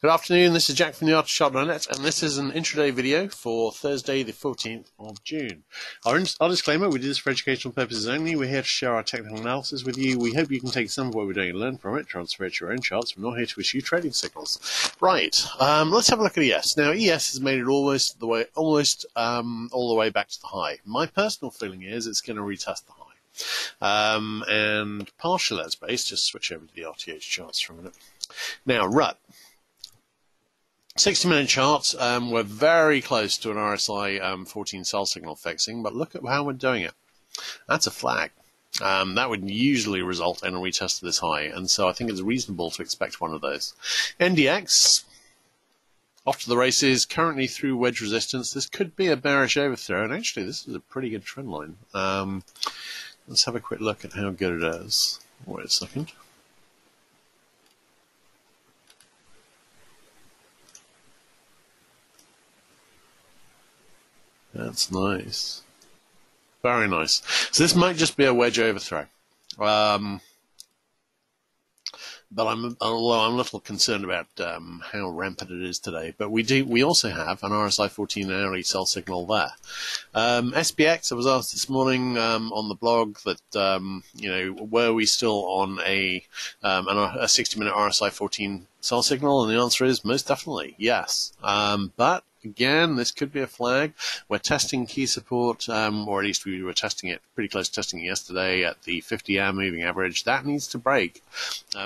Good afternoon, this is Jack from the Artofshop.net, and this is an intraday video for Thursday the 14th of June. Our disclaimer, we do this for educational purposes only. We're here to share our technical analysis with you. We hope you can take some of what we're doing and learn from it, transfer it to your own charts. We're not here to issue trading signals. Right, let's have a look at ES. Now, ES has made it almost all the way back to the high. My personal feeling is it's going to retest the high. And partial as base, just switch over to the RTH charts for a minute. Now, RUT. 60-minute charts, we're very close to an RSI 14 sell signal fixing, but look at how we're doing it. That's a flag. That would usually result in a retest of this high, and so I think it's reasonable to expect one of those. NDX, off to the races, currently through wedge resistance. This could be a bearish overthrow, and actually this is a pretty good trend line. Let's have a quick look at how good it is. Wait a second. That's nice. Very nice. So this might just be a wedge overthrow. But although I'm a little concerned about how rampant it is today, but we also have an RSI 14 hourly sell signal there. SPX, I was asked this morning on the blog that were we still on a 60-minute RSI 14 sell signal, and the answer is most definitely yes. But again, this could be a flag. We're testing key support, or at least we were testing it, pretty close to testing it yesterday at the 50-hour moving average. That needs to break.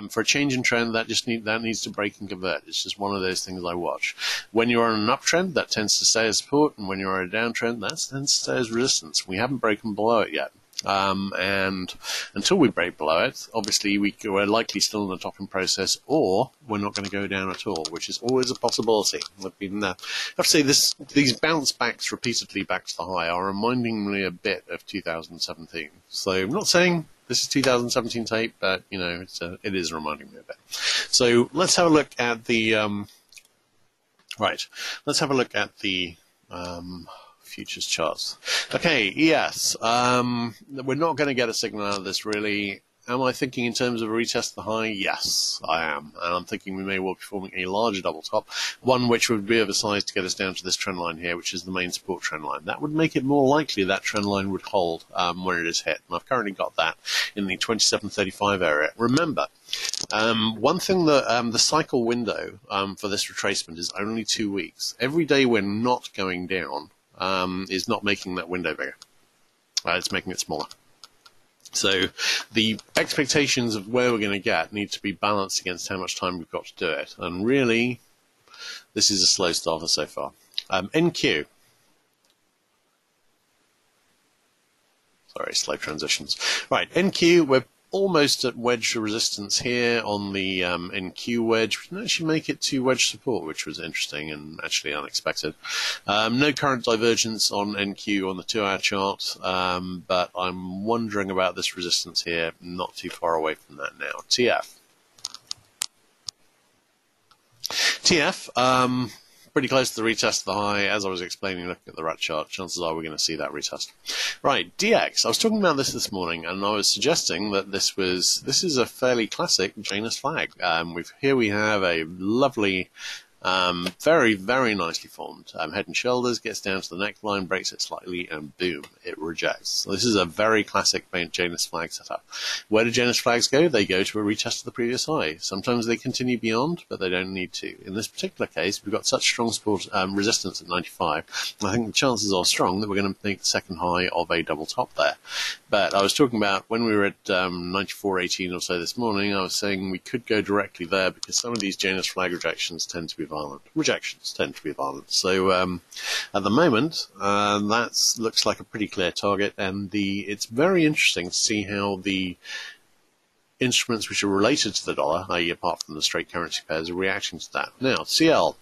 For a change in trend, that needs to break and convert. It's just one of those things I watch. When you're on an uptrend, that tends to stay as support, and when you're on a downtrend, that tends to stay as resistance. We haven't broken below it yet. And until we break below it, obviously we're likely still in the topping process, or we're not going to go down at all, which is always a possibility. I've to say these bounce backs repeatedly back to the high are reminding me a bit of 2017. So I'm not saying this is 2017 tape, but it is reminding me a bit. So let's have a look at the Let's have a look at the futures charts. Okay, yes. We're not going to get a signal out of this, really. Am I thinking in terms of a retest of the high? Yes, I am. And I'm thinking we may well be forming a larger double top, one which would be of a size to get us down to this trend line here, which is the main support trend line. That would make it more likely that trend line would hold when it is hit. And I've currently got that in the 27.35 area. Remember, one thing that the cycle window for this retracement is only 2 weeks. Every day we're not going down is not making that window bigger. It's making it smaller. So the expectations of where we're going to get need to be balanced against how much time we've got to do it. And really, this is a slow starter so far. NQ. Sorry, slow transitions. Right, NQ, we're almost at wedge resistance here on the NQ wedge. We didn't actually make it to wedge support, which was interesting and actually unexpected. No current divergence on NQ on the 2-hour chart, but I'm wondering about this resistance here, not too far away from that now. TF, pretty close to the retest of the high. As I was explaining, looking at the RUT chart, chances are we're going to see that retest. Right, DX. I was talking about this morning, and I was suggesting that this is a fairly classic Janus flag. Here we have a lovely, very, very nicely formed head and shoulders, gets down to the neckline, breaks it slightly, and boom, it rejects. So this is a very classic Janus flag setup. Where do Janus flags go? They go to a retest of the previous high. Sometimes they continue beyond, but they don't need to. In this particular case, we've got such strong support resistance at 95. I think the chances are strong that we're going to make the second high of a double top there. But I was talking about when we were at 94.18 or so this morning, I was saying we could go directly there because some of these Janus flag rejections tend to be violent. So at the moment, that looks like a pretty clear target, and it's very interesting to see how the instruments which are related to the dollar, i.e. apart from the straight currency pairs, are reacting to that. Now, CL.